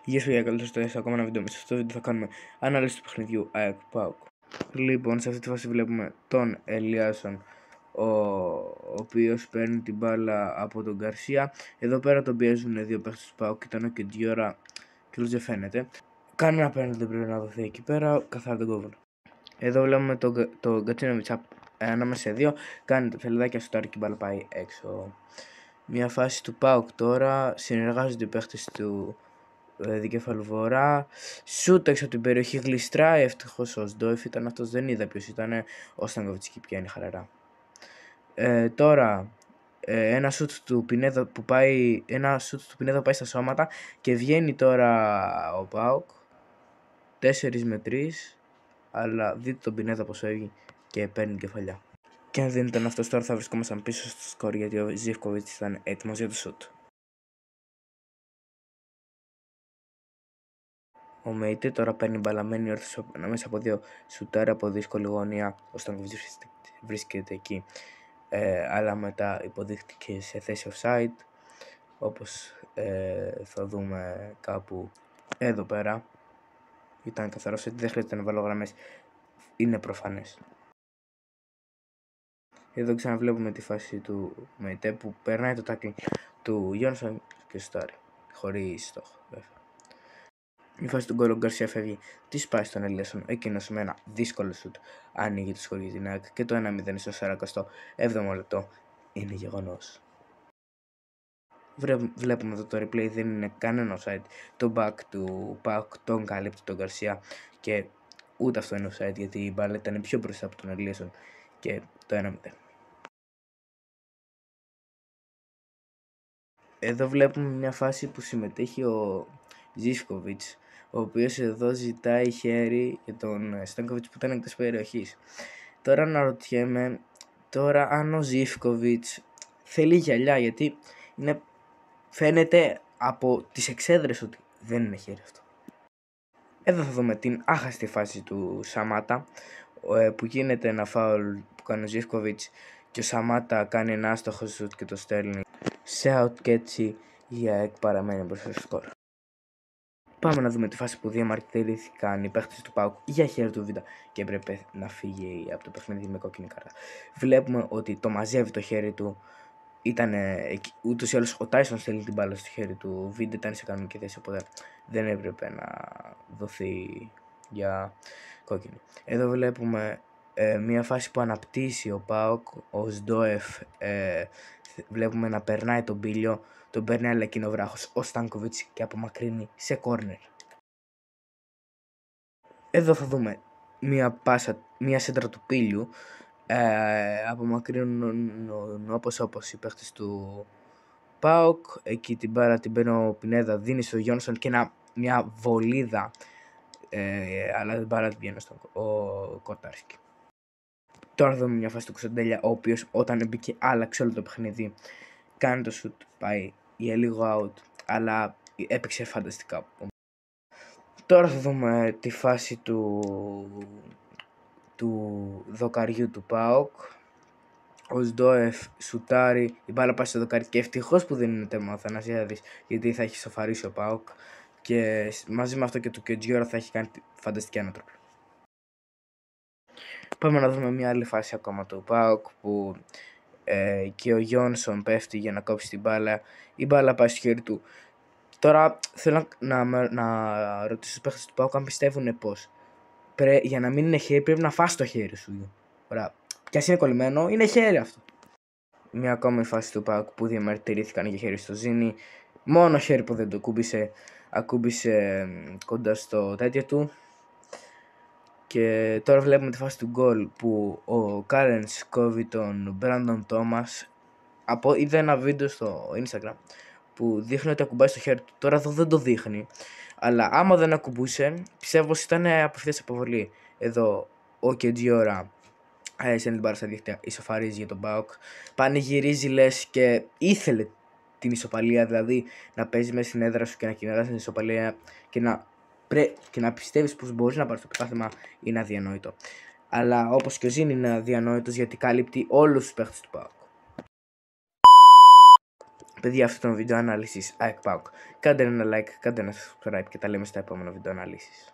Γεια σας, καλώς σε ακόμα ένα βίντεο. Σε αυτό το βίντεο θα κάνουμε ανάλυση του παιχνιδιού ΑΕΚ ΠΑΟΚ. Λοιπόν, σε αυτή τη φάση βλέπουμε τον Ελιάσον, ο οποίος παίρνει την μπάλα από τον Γκαρσία. Εδώ πέρα τον πιέζουν δύο παίχτες του ΠΑΟΚ, ήταν ο Κεντζιόρα και όλος δεν φαίνεται. Κάνει ένα πέναλτι, δεν πρέπει να δοθεί εκεί πέρα, καθαρά τον κόβουν. Εδώ βλέπουμε τον Γκατσίνοβιτς ανάμεσα σε δύο, κάνει τα θελεδάκια στο τάρι και η μπάλα πάει έξω. Μια φάση του ΠΑΟΚ τώρα, συνεργάζονται οι παίχτες του Δικέφαλου Βορρά. Σούτ έξω από την περιοχή, γλιστράει ευτυχώς ο Σντόεφ. Ήταν αυτός, δεν είδα ποιος ήταν. Ο Στανκοβιτς και πιάνει χαλαρά. Τώρα ένα σούτ του Πινέδα που πάει, πάει στα σώματα και βγαίνει τώρα ο ΠΑΟΚ 4 με 3. Αλλά δείτε τον Πινέδα πως έβγει και παίρνει κεφαλιά. Και αν δεν ήταν αυτός, τώρα θα βρισκόμασταν πίσω στο σκορ, γιατί ο Ζίβκοβιτς ήταν έτοιμος για το σούτ. Ο Μέιτε τώρα παίρνει μπαλαμένη όρθωση ανάμεσα από δύο σουτάρια από δύσκολη γωνία. Ο Στανκοβιτς βρίσκεται εκεί, αλλά μετά υποδείχτηκε σε θέση offside, όπως θα δούμε κάπου εδώ πέρα. Ήταν καθαρός, δεν χρειάζεται να βάλω γραμμές, είναι προφανές. Εδώ ξαναβλέπουμε τη φάση του Μέιτε που περνάει το τάκλινγκ του Γιόνσον και σουτάρει, χωρίς στόχο βέβαια. Η φάση του γκολ, ο Γκαρσία φεύγει, τη σπάει στον Ελιάσον. Εκείνος με ένα δύσκολο σουτ ανοίγει το σκορ για την ΑΕΚ και το 1-0 στο 47ο λεπτό είναι γεγονός. Βλέπουμε εδώ το replay, δεν είναι κανένα offside. Το back του ΠΑΟΚ τον καλύπτει τον Γκαρσία και ούτε αυτό είναι offside, γιατί η μπάλα ήταν πιο μπροστά από τον Ελιάσον και το 1-0. Εδώ βλέπουμε μια φάση που συμμετέχει ο Ζίβκοβιτς, ο οποίος εδώ ζητάει χέρι για τον Στάνκοβιτς που ήταν εκτός περιοχής. Τώρα αναρωτιέμαι αν ο Ζίβκοβιτς θέλει γυαλιά, γιατί φαίνεται από τις εξέδρες ότι δεν είναι χέρι αυτό. Εδώ θα δούμε την άχαστη φάση του Σαμάτα, που γίνεται ένα φάουλ που κάνει ο Ζίβκοβιτς και ο Σαμάτα κάνει ένα άστοχο σουτ και το στέλνει σε out, και έτσι η ΑΕΚ παραμένει μπροστά στο σκορ. Πάμε να δούμε τη φάση που διαμαρτυρήθηκαν οι παίχτες του ΠΑΟΚ για χέρι του Β' και έπρεπε να φύγει από το παιχνίδι με κόκκινη κάρτα. Βλέπουμε ότι το μαζεύει το χέρι του. Ούτως ή άλλως ο Τάισον στέλνει την μπάλα στο χέρι του. Β' ήταν σε κανονική θέση, οπότε δεν έπρεπε να δοθεί για κόκκινη. Εδώ βλέπουμε μια φάση που αναπτύσσει ο ΠΑΟΚ. Ο Σντόεφ βλέπουμε να περνάει τον Πίλιο, τον παίρνει αλλά εκείνο βράχος ο Στάνκοβιτς και απομακρύνει σε κόρνερ. Εδώ θα δούμε μια σέντρα του Πίλιου, απομακρύνουν όπως οι παίχτες του ΠΑΟΚ. Εκεί την μπάρα την παίρνει ο Πινέδα, δίνει στο Γιόνσον και μια βολίδα, αλλά την μπάρα την πιένει στον Κοτάρσκι. Τώρα δούμε μια φάση του Κωνσταντέλια, ο οποίος όταν μπήκε άλλαξε όλο το παιχνίδι. Κάνει το σουτ, πάει για λίγο out, αλλά έπαιξε φανταστικά. Τώρα θα δούμε τη φάση του δοκαριού του ΠΑΟΚ. Ο Σντόεφ σουτάρει, η μπάλα πάει στο δοκάρι και ευτυχώς που δεν είναι τέρμα ο Θανασιάδης, γιατί θα έχει σοφαρίσει ο ΠΑΟΚ και μαζί με αυτό και του Κεντζιόρα θα έχει κάνει φανταστική ανατροπή. Πάμε να δούμε μια άλλη φάση ακόμα του ΠΑΟΚ που και ο Γιόνσον πέφτει για να κόψει την μπάλα. Η μπάλα πάει στο χέρι του. Τώρα θέλω να ρωτήσω τους παίχτες του ΠΑΟΚ αν πιστεύουν πως για να μην είναι χέρι πρέπει να φας το χέρι σου. Ωραία. Και ας είναι κολλημένο, είναι χέρι αυτό. Μια ακόμη φάση του ΠΑΟΚ που διαμαρτυρήθηκαν για χέρι στο Ζήνη. Μόνο χέρι που δεν το ακούμπησε κοντά στο τέτοιο του. Και τώρα βλέπουμε τη φάση του γκολ που ο Κάρενς κόβει τον Μπράντον Τόμας. Είδα ένα βίντεο στο Instagram που δείχνει ότι ακουμπάει στο χέρι του. Τώρα εδώ δεν το δείχνει, αλλά άμα δεν ακουμπούσε, πιστεύω πως ήταν απευθείας αποβολή. Εδώ ο Κεντζιόρα στέλνει την μπάλα στα δίχτυα, ισοφαρίζει για τον ΠΑΟΚ. Πανηγυρίζει λες και ήθελε την ισοπαλία, δηλαδή να παίζει μέσα στην έδρα σου και να κυνηγάς την ισοπαλία και να πιστεύεις πως μπορείς να πάρεις το πρωτάθλημα, είναι αδιανόητο. Αλλά όπως και ο Ζήν είναι αδιανόητος, γιατί καλύπτει όλους τους παίχτες του ΠΑΟΚ. Παιδιά, αυτό ήταν βίντεο ανάλυσης ΑΕΚ ΠΑΟΚ. Κάντε ένα like, κάντε ένα subscribe και τα λέμε στα επόμενα βίντεο ανάλυσης.